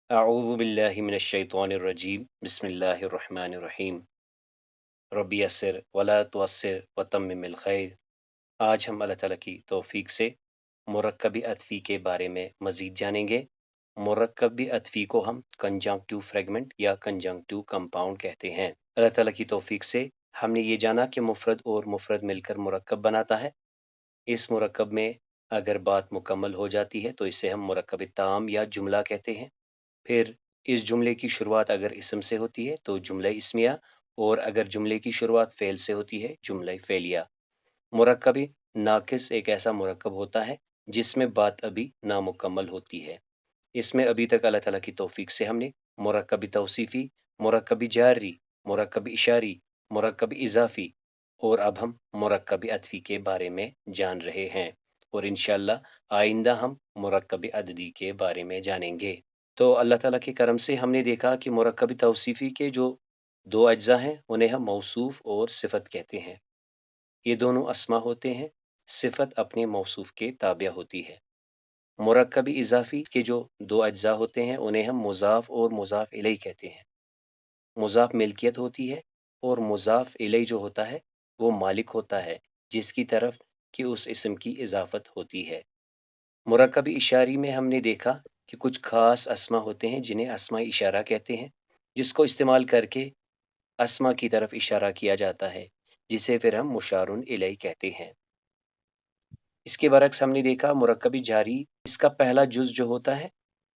اعوذ باللہ من الشیطان الرجیم بسم اللہ الرحمن الرحیم ربی یسر ولا تعسر وتمم الخیر۔ آج ہم اللہ تعالیٰ کی توفیق سے مرکبی عطفی کے بارے میں مزید جانیں گے۔ مرکبی عطفی کو ہم کنجنکٹیو فریگمنٹ یا کنجنکٹیو کمپاؤنڈ کہتے ہیں۔ اللہ تعالیٰ کی توفیق سے ہم نے یہ جانا کہ مفرد اور مفرد مل کر مرکب بناتا ہے۔ اس مرکب میں اگر بات مکمل ہو جاتی ہے تو اسے ہم مرکب تام یا جملہ کہتے ہیں۔ پھر اس جملے کی شروعات اگر اسم سے ہوتی ہے تو جملہ اسمیہ، اور اگر جملے کی شروعات فعل سے ہوتی ہے جملہ فعلیہ۔ مرکب ناقص ایک ایسا مرکب ہوتا ہے جس میں بات ابھی نامکمل ہوتی ہے۔ اس میں ابھی تک اللہ تعالیٰ کی توفیق سے ہم نے مرکب توصیفی، مرکب جاری، مرکب اشاری، مرکب اضافی اور اب ہم مرکب عطفی کے بارے میں جان رہے ہیں، اور انشاءاللہ آئندہ ہم مرکب عددی کے بارے میں جانیں گے۔ تو اللہ تعالیٰ کے کرم سے ہم نے دیکھا کہ مرکب توصیفی کے جو دو اجزاء ہیں انہیں ہم موصوف اور صفت کہتے ہیں۔ یہ دونوں اسما ہوتے ہیں، صفت اپنے موصوف کے تابع ہوتی ہے۔ مرکب اضافی کے جو دو اجزاء ہوتے ہیں انہیں ہم مضاف اور مضاف الیہ کہتے ہیں۔ مضاف ملکیت ہوتی ہے اور مضاف الیہ جو ہوتا ہے وہ مالک ہوتا ہے جس کی طرف کہ اس اسم کی اضافت ہوتی ہے۔ مرکب اشاری میں ہم نے دیکھا کہ کچھ خاص اسما ہوتے ہیں جنہیں اسماء اشارہ کہتے ہیں، جس کو استعمال کر کے اسما کی طرف اشارہ کیا جاتا ہے، جسے پھر ہم مشار الیہ کہتے ہیں۔ اس کے برعکس ہم نے دیکھا مرکب جاری، اس کا پہلا جز جو ہوتا ہے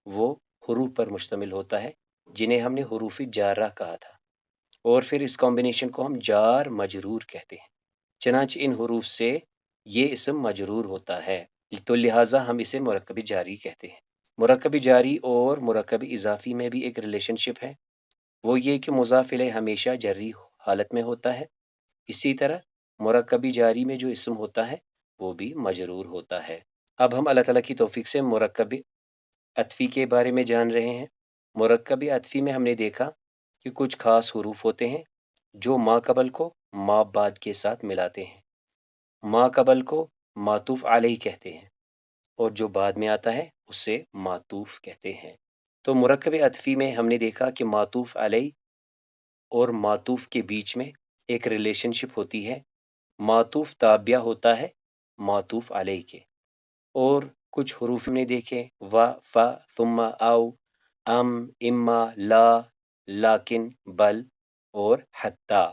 وہ حروف پر مشتمل ہوتا ہے جنہیں ہم نے حروف جارہ کہا تھا، اور پھر اس کمبینیشن کو ہم جار مجرور کہتے ہیں۔ چنانچہ ان حروف سے یہ اسم مجرور ہوتا ہے، تو لہٰذا ہم اسے مرکب جاری کہتے ہیں۔ مرکب جاری اور مرکب اضافی میں بھی ایک ریلیشن شپ ہے، وہ یہ کہ مضاف الیہ ہمیشہ جری حالت میں ہوتا ہے، اسی طرح مرکب جاری میں جو اسم ہوتا ہے وہ بھی مجرور ہوتا ہے۔ اب ہم اللہ تعالیٰ کی توفیق سے مرکب عطفی کے بارے میں جان رہے ہیں۔ مرکب عطفی میں ہم نے دیکھا کہ کچھ خاص حروف ہوتے ہیں جو ما قبل کو ما بعد کے ساتھ ملاتے ہیں۔ ما قبل کو معطوف علیہ کہتے ہیں اور جو بعد میں آتا ہے اسے معطوف کہتے ہیں۔ تو مرکب عطفی میں ہم نے دیکھا کہ معطوف علیہ اور معطوف کے بیچ میں ایک ریلیشن شپ ہوتی ہے۔ معطوف تابع ہوتا ہے معطوف علیہ کے، اور کچھ حروف نے دیکھے و، ف، ثم، او، ام، اما، لا، لیکن، بل اور حتی۔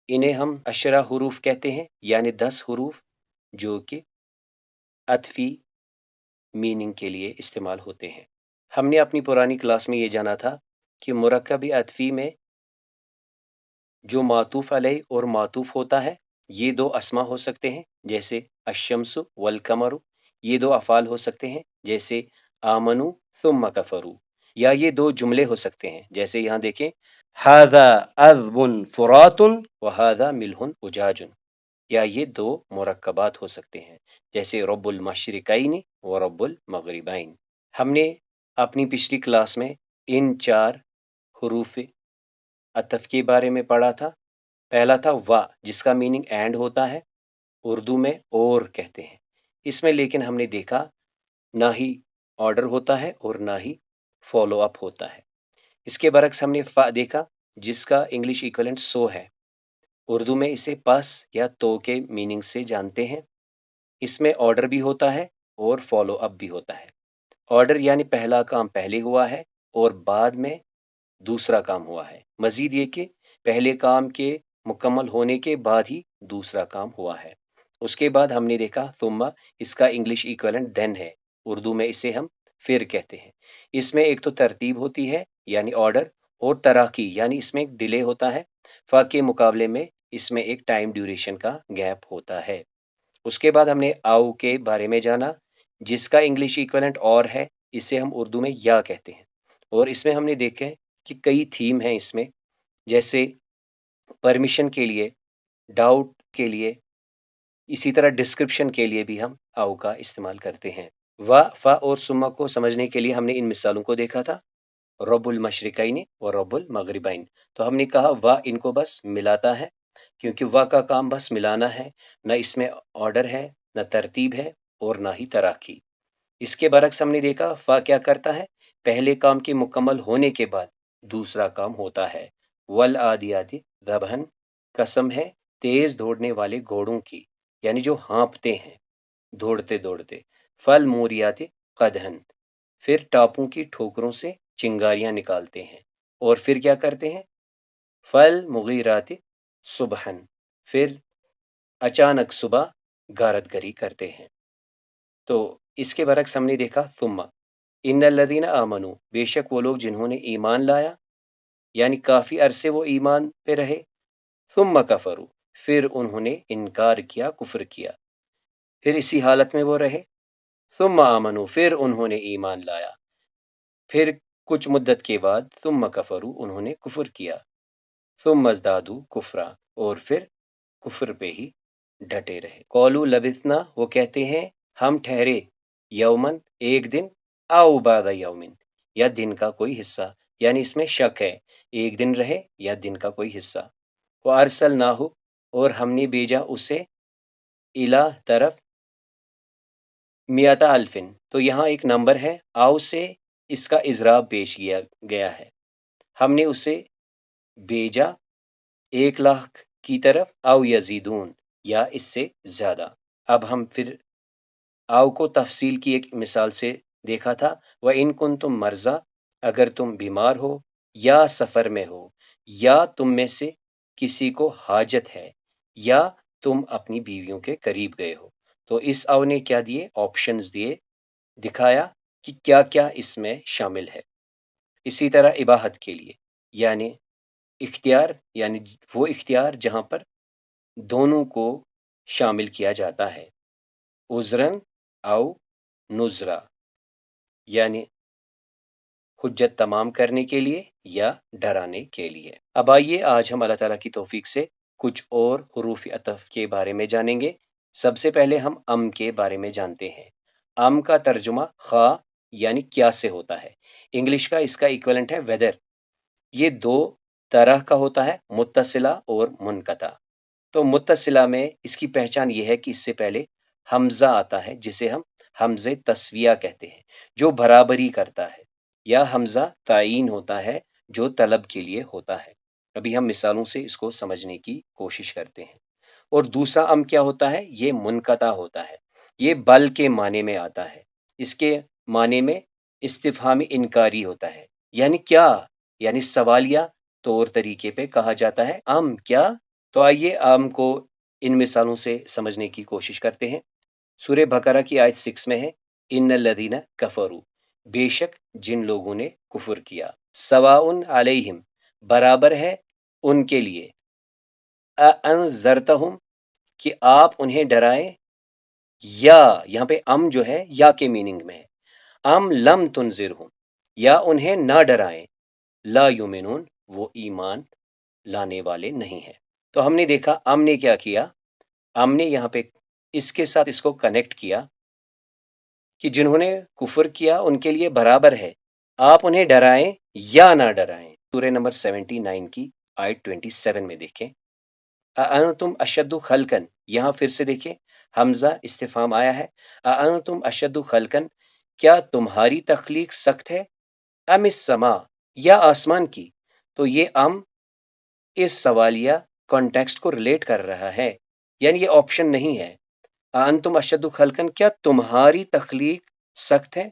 انہیں ہم عشرہ حروف کہتے ہیں، یعنی 10 حروف جو کہ عطفی میننگ کے لیے استعمال ہوتے ہیں۔ ہم نے اپنی پرانی کلاس میں یہ جانا تھا کہ مرکب عطفی میں جو معطوف علیہ اور معطوف ہوتا ہے یہ دو اسما ہو سکتے ہیں جیسے الشمس والقمر، یہ دو افعال ہو سکتے ہیں جیسے آمنو ثم کفروا، یا یہ دو جملے ہو سکتے ہیں جیسے یہاں دیکھیں ھذا عذب فرات وھذا ملح اجاج، یا یہ دو مرکبات ہو سکتے ہیں جیسے رب المشرقین و رب المغربین۔ ہم نے اپنی پچھلی کلاس میں ان 4 حروف عطف کے بارے میں پڑھا تھا۔ پہلا تھا و، جس کا میننگ اینڈ ہوتا ہے، اردو میں اور کہتے ہیں۔ اس میں لیکن ہم نے دیکھا نہ ہی آرڈر ہوتا ہے اور نہ ہی فالو اپ ہوتا ہے۔ اس کے برعکس ہم نے فا دیکھا جس کا انگلش ایکویلنٹ سو ہے، اردو میں اسے پس یا تو کے میننگ سے جانتے ہیں۔ اس میں آرڈر بھی ہوتا ہے اور فالو اپ بھی ہوتا ہے۔ آرڈر یعنی پہلا کام پہلے ہوا ہے اور بعد میں دوسرا کام ہوا ہے، مزید یہ کہ پہلے کام کے مکمل ہونے کے بعد ہی دوسرا کام ہوا ہے۔ اس کے بعد ہم نے دیکھا ثم، اس کا انگلش ایکویلنٹ دین ہے، اردو میں اسے ہم پھر کہتے ہیں۔ اس میں ایک تو ترتیب ہوتی ہے یعنی آرڈر، اور تراخی یعنی اس میں ایک ڈیلے ہوتا ہے، فا کے مقابلے میں اس میں ایک ٹائم ڈیوریشن کا گیپ ہوتا ہے۔ اس کے بعد ہم نے آؤ کے بارے میں جانا جس کا انگلش ایکویلنٹ اور ہے، اسے ہم اردو میں یا کہتے ہیں، اور اس میں ہم نے دیکھا کہ کئی تھیم ہیں اس میں، جیسے پرمیشن کے لیے، ڈاؤٹ کے لیے، اسی طرح ڈسکرپشن کے لیے بھی ہم آؤ کا استعمال کرتے ہیں۔ و، فا اور ثم کو سمجھنے کے لیے ہم نے ان مثالوں کو دیکھا تھا، رب المشرقین و رب المغربین۔ تو ہم نے کہا و ان کو بس ملاتا ہے، کیونکہ و کا کام بس ملانا ہے، نہ اس میں آرڈر ہے، نہ ترتیب ہے اور نہ ہی تراخی۔ اس کے برعکس ہم نے دیکھا فا کیا کرتا ہے، پہلے کام کے مکمل ہونے کے بعد دوسرا کام ہوتا ہے۔ والعادیات ذبحن، قسم ہے تیز دوڑنے والے گھوڑوں کی، یعنی جو ہانپتے ہیں دوڑتے دوڑتے۔ فالموریات قدحن، پھر ٹاپوں کی ٹھوکروں سے چنگاریاں نکالتے ہیں، اور پھر کیا کرتے ہیں؟ فالمغیرات صبحن، پھر اچانک صبح غارت گری کرتے ہیں۔ تو اس کے برعکس ہم نے دیکھا ثم ان الذین آمنوا، بے شک وہ لوگ جنہوں نے ایمان لایا، یعنی کافی عرصے وہ ایمان پہ رہے، ثم کفروا، پھر انہوں نے انکار کیا، کفر کیا، پھر اسی حالت میں وہ رہے، ثم آمنوا، پھر انہوں نے ایمان لایا، پھر کچھ مدت کے بعد ثم کفروا، انہوں نے کفر کیا، ثم ازدادوا کفرا، اور پھر کفر پہ ہی ڈٹے رہے۔ قولوا لبثنا، وہ کہتے ہیں ہم ٹھہرے، یومن ایک دن، او بعد یومن، یا دن کا کوئی حصہ، یعنی اس میں شک ہے، ایک دن رہے یا دن کا کوئی حصہ۔ وارسلناہ، اور ہم نے بھیجا اسے، الہ طرف، میات الفن، تو یہاں ایک نمبر ہے، آؤ سے اس کا اضراب پیش کیا گیا ہے، ہم نے اسے بھیجا 1,00,000 کی طرف، او یزیدون، یا اس سے زیادہ۔ اب ہم پھر آؤ کو تفصیل کی ایک مثال سے دیکھا تھا، وَإِن كُنتُم مَرْضَىٰ، اگر تم بیمار ہو یا سفر میں ہو، یا تم میں سے کسی کو حاجت ہے، یا تم اپنی بیویوں کے قریب گئے ہو۔ تو اس او نے کیا دیے؟ آپشنز دیے، دکھایا کہ کیا کیا اس میں شامل ہے۔ اسی طرح اباحت کے لیے، یعنی اختیار، یعنی وہ اختیار جہاں پر دونوں کو شامل کیا جاتا ہے، عذراً او نذرا، یعنی حجت تمام کرنے کے لیے یا ڈرانے کے لیے۔ اب آئیے آج ہم اللہ تعالیٰ کی توفیق سے کچھ اور حروف عطف کے بارے میں جانیں گے۔ سب سے پہلے ہم ام کے بارے میں جانتے ہیں۔ ام کا ترجمہ خواہ یعنی کیا سے ہوتا ہے۔ انگلش کا اس کا ایکویلنٹ ہے ویدر۔ یہ دو طرح کا ہوتا ہے، متصلہ اور منقطع۔ تو متصلہ میں اس کی پہچان یہ ہے کہ اس سے پہلے حمزہ آتا ہے، جسے ہم حمزہ تسویہ کہتے ہیں، جو برابری کرتا ہے، یا حمزہ تعین ہوتا ہے، جو طلب کے لیے ہوتا ہے۔ ابھی ہم مثالوں سے اس کو سمجھنے کی کوشش کرتے ہیں۔ اور دوسرا ام کیا ہوتا ہے؟ یہ منقطع ہوتا ہے، یہ بل کے معنی میں آتا ہے، اس کے معنی میں استفہامی انکاری ہوتا ہے، یعنی کیا، یعنی سوالیہ طور طریقے پہ کہا جاتا ہے ام کیا۔ تو آئیے ام کو ان مثالوں سے سمجھنے کی کوشش کرتے ہیں۔ سورہ بقرہ کی آیت 6 میں ہے، ان الذین کفروا، بے شک جن لوگوں نے کفر کیا، سواء علیہم، برابر ہے ان کے لیے، اانذرتہم، کہ آپ انہیں ڈرائیں، یا یہاں پہ ام جو ہے یا کے میننگ میں ہے، ام لم تنذرہم، یا انہیں نہ ڈرائیں، لا یؤمنون، وہ ایمان لانے والے نہیں ہیں۔ تو ہم نے دیکھا ام نے کیا کیا، ام نے یہاں پہ اس کے ساتھ اس کو کنیکٹ کیا کہ جنہوں نے کفر کیا ان کے لیے برابر ہے، آپ انہیں ڈرائیں یا نہ ڈرائیں۔ سورہ نمبر 79 کی آیت 27 میں دیکھیں، اَأَنْتُمْ أَشَدُّ خَلْقًا، یہاں پھر سے دیکھیں حمزہ استفہام آیا ہے، اَأَنْتُمْ أَشَدُّ خَلْقًا، کیا تمہاری تخلیق سخت ہے، ام السماء، یا آسمان کی۔ تو یہ ام اس سوالیہ کانٹیکسٹ کو ریلیٹ کر رہا ہے، یعنی یہ آپشن نہیں ہے۔ انتم اشد خلقن، کیا تمہاری تخلیق سخت ہے،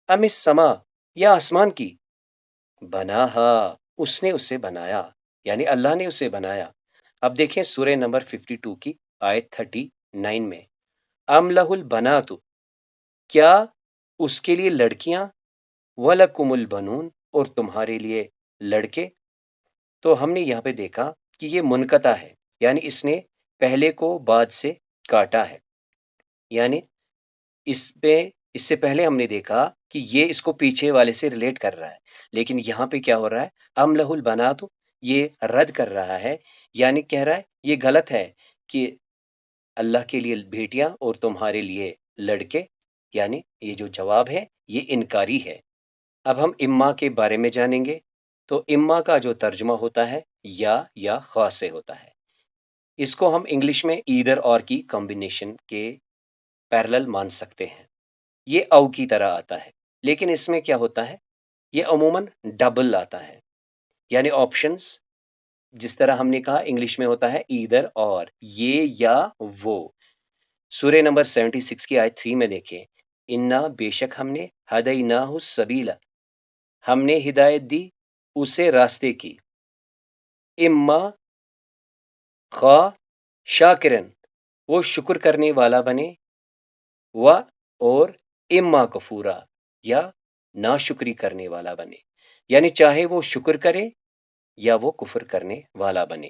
ام السماء، یا آسمان کی، بناہا، اس نے اسے بنایا، یعنی اللہ نے اسے بنایا۔ اب دیکھیں سورہ نمبر 52 کی آیت 39 میں، ام لہ البنات، کیا اس کے لیے لڑکیاں، وَلَكُمُ الْبَنُونَ، اور تمہارے لیے لڑکے۔ تو ہم نے یہاں پہ دیکھا کہ یہ منقطع ہے، یعنی اس نے پہلے کو بعد سے کاٹا ہے، یعنی اس سے پہلے ہم نے دیکھا کہ یہ اس کو پیچھے والے سے ریلیٹ کر رہا ہے، لیکن یہاں پہ کیا ہو رہا ہے، ام لہ البنات، یہ رد کر رہا ہے، یعنی کہہ رہا ہے یہ غلط ہے کہ اللہ کے لیے بیٹیاں اور تمہارے لیے لڑکے، یعنی یہ جو جواب ہے یہ انکاری ہے۔ اب ہم اما کے بارے میں جانیں گے۔ تو اما کا جو ترجمہ ہوتا ہے یا خواہ سے ہوتا ہے، اس کو ہم انگلش میں ایدر اور کی کمبینیشن کے پیرلل مان سکتے ہیں۔ یہ او کی طرح آتا ہے، لیکن اس میں کیا ہوتا ہے، یہ عموماً ڈبل آتا ہے، یعنی آپشنز جس طرح ہم نے کہا انگلش میں ہوتا ہے ایدر اور، یہ یا وہ۔ سورہ نمبر 76 کی آیت 3 میں دیکھیں، انا بے شک ہم نے ہدیناہ السبیل، ہم نے ہدایت دی اسے راستے کی، اما خواہ شاکرن وہ شکر کرنے والا بنے، و اور اما کفورا یا ناشکری کرنے والا بنے، یعنی چاہے وہ شکر کرے یا وہ کفر کرنے والا بنے۔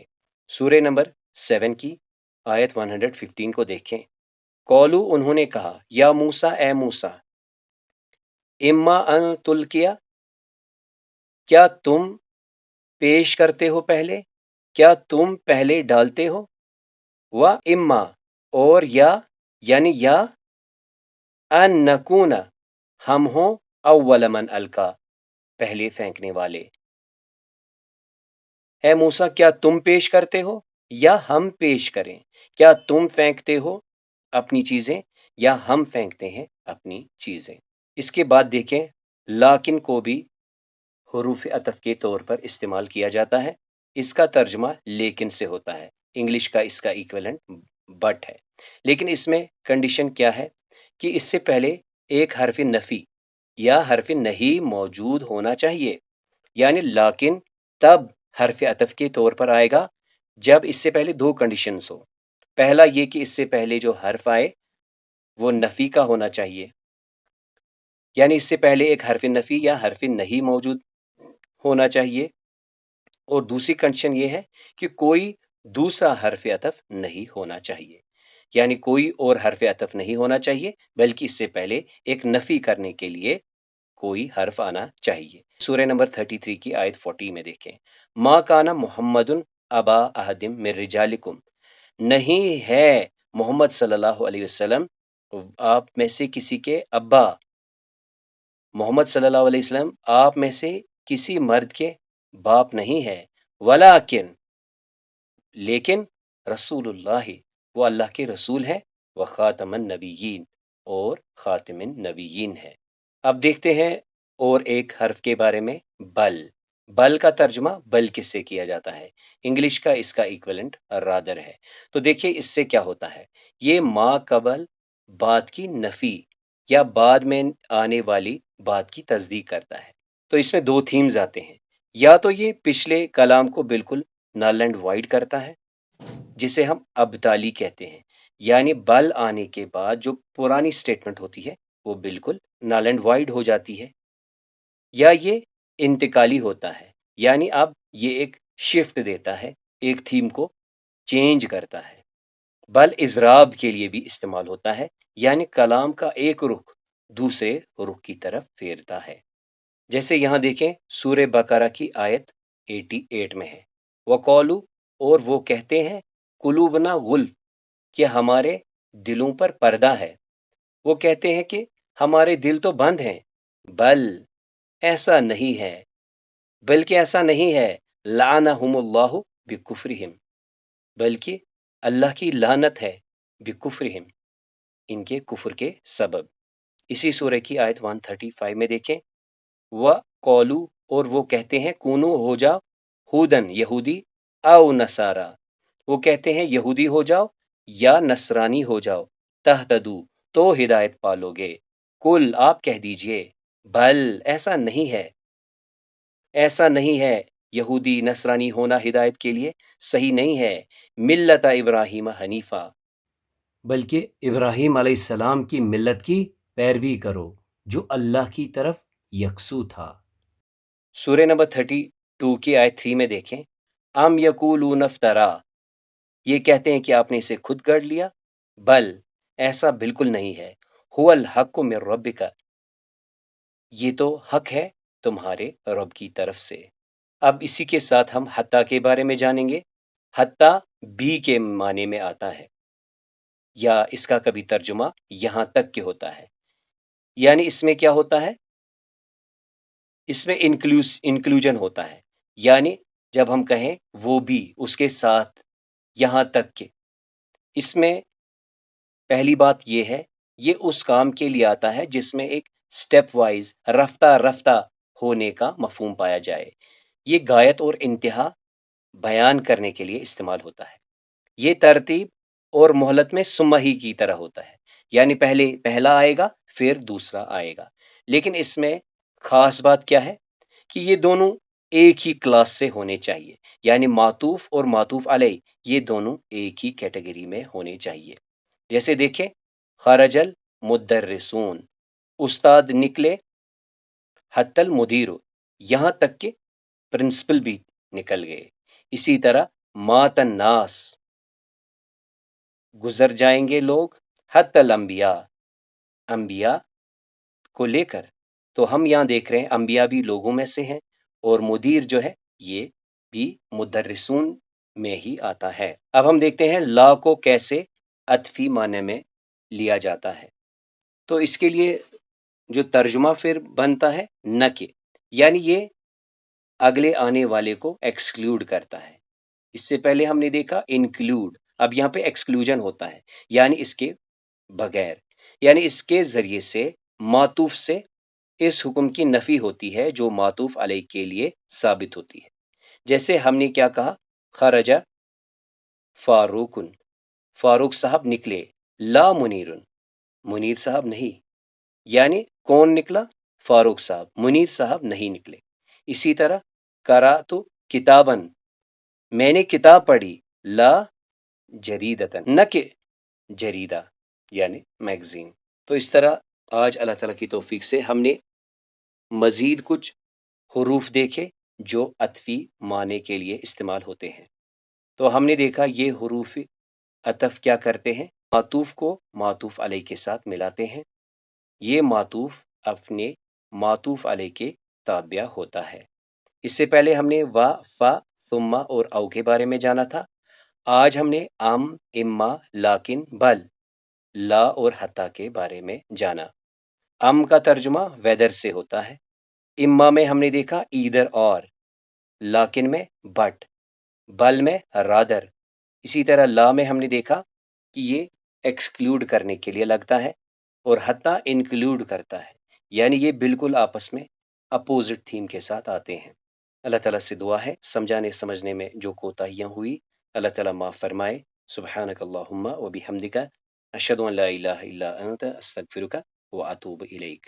سورہ نمبر 7 کی آیت 115 کو دیکھیں، قولو انہوں نے کہا، یا موسیٰ اے موسیٰ، اما ان تلقیا کیا تم پیش کرتے ہو پہلے، کیا تم پہلے ڈالتے ہو، و اما اور یا یعنی یا ان نکون ہم ہوں اول من القا پہلے پھینکنے والے۔ اے موسیٰ کیا تم پیش کرتے ہو یا ہم پیش کریں، کیا تم پھینکتے ہو اپنی چیزیں یا ہم پھینکتے ہیں اپنی چیزیں۔ اس کے بعد دیکھیں لیکن کو بھی حروف عطف کے طور پر استعمال کیا جاتا ہے، اس کا ترجمہ لیکن سے ہوتا ہے، انگلش کا اس کا ایکویلنٹ بٹ ہے، لیکن اس میں کنڈیشن کیا ہے کہ اس سے پہلے ایک حرف نفی یا حرف نہیں موجود ہونا چاہیے، یعنی لیکن تب حرف عطف کے طور پر آئے گا جب اس سے پہلے دو کنڈیشنز ہو۔ پہلا یہ کہ اس سے پہلے جو حرف آئے وہ نفی کا ہونا چاہیے، یعنی اس سے پہلے ایک حرف نفی یا حرف نہیں موجود ہونا چاہیے، اور دوسری کنڈیشن یہ ہے کہ کوئی دوسرا حرف عطف نہیں ہونا چاہیے، یعنی کوئی اور حرف عطف نہیں ہونا چاہیے بلکہ اس سے پہلے ایک نفی کرنے کے لیے کوئی حرف آنا چاہیے۔ سورہ نمبر 33 کی آیت 40 میں دیکھیں، ما کانا محمد ابا احدم من رجالکم، نہیں ہے محمد صلی اللہ علیہ وسلم آپ میں سے کسی کے ابا، محمد صلی اللہ علیہ وسلم آپ میں سے کسی مرد کے باپ نہیں ہے، ولیکن لیکن رسول اللہ وہ اللہ کے رسول ہے، وہ خاتم النبیین اور خاتم النبیین ہے۔ اب دیکھتے ہیں اور ایک حرف کے بارے میں، بل۔ بل کا ترجمہ بل کس سے کیا جاتا ہے، انگلش کا اس کا ایکویلنٹ رادر ہے۔ تو دیکھیے اس سے کیا ہوتا ہے، یہ ما قبل بات کی نفی یا بعد میں آنے والی بات کی تصدیق کرتا ہے۔ تو اس میں دو تھیمز آتے ہیں، یا تو یہ پچھلے کلام کو بالکل نل اینڈ وائڈ کرتا ہے جسے ہم ابدالی کہتے ہیں، یعنی بل آنے کے بعد جو پرانی سٹیٹمنٹ ہوتی ہے وہ بالکل نل اینڈ وائڈ ہو جاتی ہے، یا یہ انتقالی ہوتا ہے، یعنی اب یہ ایک شفٹ دیتا ہے، ایک تھیم کو چینج کرتا ہے۔ بل اضراب کے لیے بھی استعمال ہوتا ہے، یعنی کلام کا ایک رخ دوسرے رخ کی طرف پھیرتا ہے، جیسے یہاں دیکھیں سورہ بقرہ کی آیت 88 میں ہے، وقالو اور وہ کہتے ہیں، قلوبنا غلف کہ ہمارے دلوں پر پردہ ہے، وہ کہتے ہیں کہ ہمارے دل تو بند ہیں، بل ایسا نہیں ہے، بلکہ ایسا نہیں ہے، لعنہم اللہ بکفرہم بلکہ اللہ کی لعنت ہے، بکفرہم ان کے کفر کے سبب۔ اسی سورہ کی آیت 135 میں دیکھیں، وقالو اور وہ کہتے ہیں، کونو ہو جاؤ ہودن یہودی او نصارا وہ کہتے ہیں یہودی ہو جاؤ یا نصرانی ہو جاؤ، تہتدو تو ہدایت پالو گے، کل آپ کہہ دیجئے، بل ایسا نہیں ہے، ایسا نہیں ہے، یہودی نصرانی ہونا ہدایت کے لیے صحیح نہیں ہے، ملت ابراہیم حنیفہ بلکہ ابراہیم علیہ السلام کی ملت کی پیروی کرو جو اللہ کی طرف یکسو تھا۔ سورہ نمبر 32 کی آیت 3 میں دیکھیں، ام یقولون افترا یہ کہتے ہیں کہ آپ نے اسے خود گڑھ لیا، بل ایسا بالکل نہیں ہے، هو الحق من ربک یہ تو حق ہے تمہارے رب کی طرف سے۔ اب اسی کے ساتھ ہم حتیٰ کے بارے میں جانیں گے۔ حتیٰ بھی کے معنی میں آتا ہے، یا اس کا کبھی ترجمہ یہاں تک کے ہوتا ہے، یعنی اس میں کیا ہوتا ہے، اس میں انکلوژن ہوتا ہے، یعنی جب ہم کہیں وہ بھی اس کے ساتھ یہاں تک کہ، اس میں پہلی بات یہ ہے، یہ اس کام کے لیے آتا ہے جس میں ایک سٹیپ وائز رفتہ رفتہ ہونے کا مفہوم پایا جائے۔ یہ غایت اور انتہا بیان کرنے کے لیے استعمال ہوتا ہے۔ یہ ترتیب اور مہلت میں ثم ہی کی طرح ہوتا ہے، یعنی پہلے پہلا آئے گا پھر دوسرا آئے گا، لیکن اس میں خاص بات کیا ہے کہ یہ دونوں ایک ہی کلاس سے ہونے چاہیے، یعنی معطوف اور معطوف علیہ یہ دونوں ایک ہی کیٹیگری میں ہونے چاہیے۔ جیسے دیکھیں، خرج المدرسون، استاد نکلے، حتی المدیر، یہاں تک کہ پرنسپل بھی نکل گئے۔ اسی طرح مات الناس، گزر جائیں گے لوگ، حتی الانبیاء، انبیاء کو لے کر۔ تو ہم یہاں دیکھ رہے ہیں انبیاء بھی لوگوں میں سے ہیں، اور مدیر جو ہے یہ بھی مدرسون میں ہی آتا ہے۔ اب ہم دیکھتے ہیں لا کو کیسے عطفی معنی میں لیا جاتا ہے۔ تو اس کے لیے جو ترجمہ پھر بنتا ہے نہ کہ، یعنی یہ اگلے آنے والے کو ایکسکلوڈ کرتا ہے۔ اس سے پہلے ہم نے دیکھا انکلوڈ، اب یہاں پہ ایکسکلوژن ہوتا ہے، یعنی اس کے بغیر، یعنی اس کے ذریعے سے معطوف سے اس حکم کی نفی ہوتی ہے جو معطوف علیہ کے لیے ثابت ہوتی ہے۔ جیسے ہم نے کیا کہا، خرج فاروقن، فاروق صاحب نکلے، لا منیرن، منیر صاحب نہیں، یعنی کون نکلا؟ فاروق صاحب، منیر صاحب نہیں نکلے۔ اسی طرح قرأت کتابن، میں نے کتاب پڑھی، لا جریدتن، نہ کہ جریدہ یعنی میگزین۔ تو اس طرح آج اللہ تعالیٰ کی توفیق سے ہم نے مزید کچھ حروف دیکھے جو عطفی معنی کے لیے استعمال ہوتے ہیں۔ تو ہم نے دیکھا یہ حروف عطف کیا کرتے ہیں، معطوف کو معطوف علیہ کے ساتھ ملاتے ہیں۔ یہ معطوف اپنے معطوف علیہ کے تابع ہوتا ہے۔ اس سے پہلے ہم نے وا، فا، ثم اور او کے بارے میں جانا تھا۔ آج ہم نے ام، اما، لیکن، بل، لا اور حتی کے بارے میں جانا۔ ام کا ترجمہ ویدر سے ہوتا ہے، اما میں ہم نے دیکھا ایدر اور، لیکن میں بٹ، بل میں رادر، اسی طرح لا میں ہم نے دیکھا کہ یہ ایکسکلوڈ کرنے کے لیے لگتا ہے، اور حتی انکلوڈ کرتا ہے، یعنی یہ بالکل آپس میں اپوزٹ تھیم کے ساتھ آتے ہیں۔ اللہ تعالیٰ سے دعا ہے سمجھانے سمجھنے میں جو کوتاہیاں ہوئی اللہ تعالیٰ معاف فرمائے۔ سبحانک اللہم و بحمدک، اشہد ان لا الہ الا انت، استغفرک و اتوب الیک۔